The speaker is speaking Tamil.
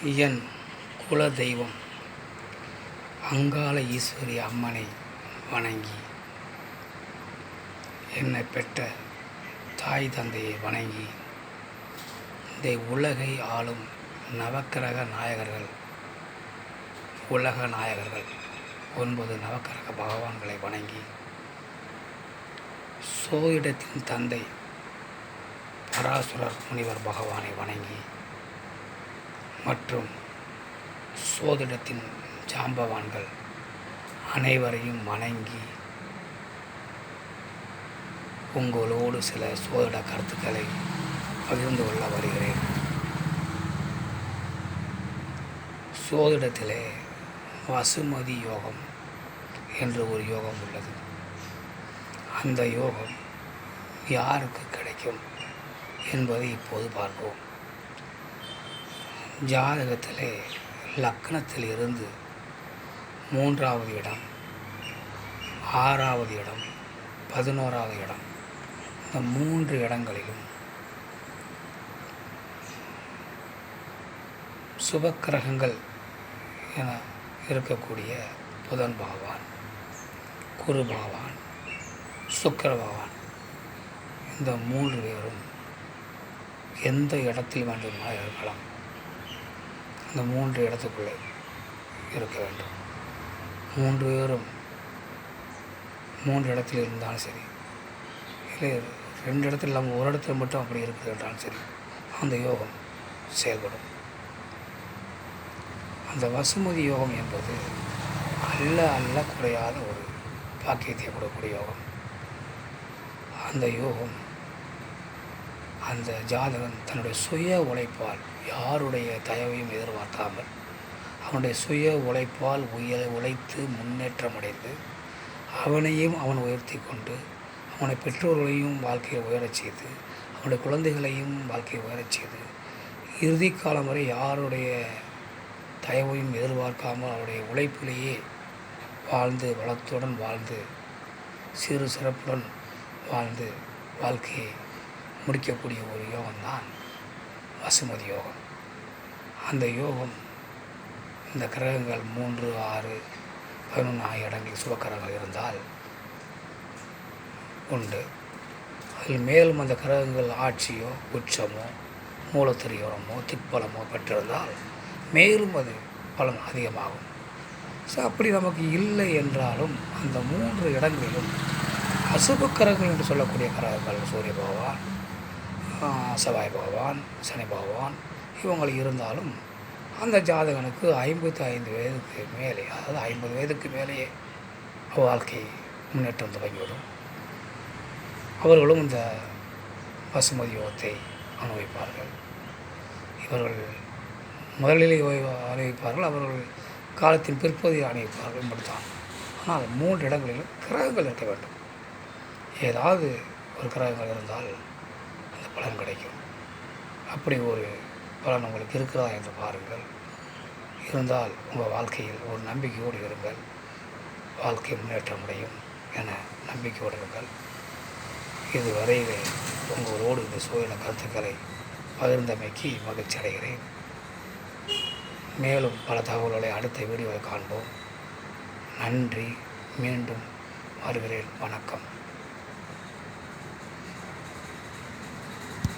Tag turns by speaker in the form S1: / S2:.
S1: என் குல தெய்வம் அங்காள ஈஸ்வரி அம்மனை வணங்கி, என்னை பெற்ற தாய் தந்தையை வணங்கி, இந்த உலகை ஆளும் நவக்கிரக நாயகர்கள், உலக நாயகர்கள் 9 நவக்கிரக பகவான்களை வணங்கி, சோதிடத்தின் தந்தை பராசுரர் முனிவர் பகவானை வணங்கி, மற்றும் சோதிடத்தின் ஜாம்பவான்கள் அனைவரையும் வணங்கி, உங்களோடு சில சோதிட கருத்துக்களை பகிர்ந்து கொள்ள வருகிறேன். சோதிடத்திலே வசுமதி யோகம் என்று ஒரு யோகம் உள்ளது. அந்த யோகம் யாருக்கு கிடைக்கும் என்பதை இப்போது பார்ப்போம். ஜாதகத்திலே லக்னத்தில் இருந்து 3வது இடம், 6வது இடம், 11வது இடம், இந்த 3 இடங்களிலும் சுபக்கிரகங்கள் என இருக்கக்கூடிய புதன் பகவான், குரு பகவான், சுக்கிர பகவான், இந்த 3 பேரும் எந்த இடத்தில் வேண்டுமானால் இருக்கலாம். இந்த 3 இடத்துக்குள்ளே இருக்க வேண்டும். 3 பேரும் 3 இடத்தில் இருந்தாலும் சரி, இல்லை 2 இடத்துல இல்லாமல் ஒரு இடத்துல மட்டும் அப்படி இருக்குது என்றாலும் சரி, அந்த யோகம் செயல்படும். அந்த வசுமதி யோகம் என்பது அல்ல குறையாத ஒரு பாக்கியத்தை கொடுக்கக்கூடிய யோகம். அந்த யோகம் அந்த ஜாதகன் தன்னுடைய சுய உழைப்பால், யாருடைய தயவையும் எதிர்பார்க்காமல், அவனுடைய சுய உழைப்பால் உழைத்து முன்னேற்றம் அடைந்து, அவனையும் அவன் உயர்த்தி கொண்டு, அவனை பெற்றோர்களையும் வாழ்க்கையை உயரச் செய்து, அவனுடைய குழந்தைகளையும் வாழ்க்கையை உயரச் செய்து, இறுதி காலம் வரை யாருடைய தயவையும் எதிர்பார்க்காமல் அவருடைய உழைப்பிலேயே வாழ்ந்து, வளத்துடன் வாழ்ந்து, சிறு சிறப்புடன் வாழ்ந்து வாழ்க்கையை முடிக்கக்கூடிய ஒரு யோகம்தான் வசுமதி யோகம். அந்த யோகம் இந்த கிரகங்கள் 3, 6, 11 ஆகிய இடங்களில் சுபக்கிரகங்கள் இருந்தால் உண்டு. அதில் மேலும் அந்த கிரகங்கள் ஆட்சியோ, உச்சமோ, மூலத்திரியோரமோ, திக்பலமோ பெற்றிருந்தால் மேலும் அது பலம் அதிகமாகும். ஸோ அப்படி நமக்கு இல்லை என்றாலும் அந்த 3 இடங்களிலும் அசுப கிரகங்கள் என்று சொல்லக்கூடிய கிரகங்கள் சூரிய பகவான், செவ்வாய் பகவான், சனி பகவான் இவங்கள் இருந்தாலும் அந்த ஜாதகனுக்கு 55 வயதுக்கு மேலே, அதாவது 50 வயதுக்கு மேலேயே வாழ்க்கை முன்னேற்றம் தொடங்கிவிடும். அவர்களும் இந்த வசுமதி யோகத்தை அனுபவிப்பார்கள். இவர்கள் முதலிலே அனுபவிப்பார்கள், அவர்கள் காலத்தின் பிற்பகுதியை அனுபவிப்பார்கள் என்பதுதான். ஆனால் 3 இடங்களிலும் கிரகங்கள் இருக்க வேண்டும். ஏதாவது ஒரு கிரகங்கள் இருந்தால் அந்த பலன் கிடைக்கும். அப்படி ஒரு பலன் உங்களுக்கு இருக்கிறதா என்று பாருங்கள். இருந்தால் உங்கள் வாழ்க்கையில் ஒரு நம்பிக்கையோடு இருங்கள். வாழ்க்கை முன்னேற்றம் அடையும் என நம்பிக்கையோடு இருங்கள். இதுவரையிலே உங்களோடு இந்த சோதனை கருத்துக்களை பகிர்ந்தமைக்கு மகிழ்ச்சி அடைகிறேன். மேலும் பல தகவல்களை அடுத்த வீடியோவை காண்போம். நன்றி. மீண்டும் வருகிறேன். வணக்கம்.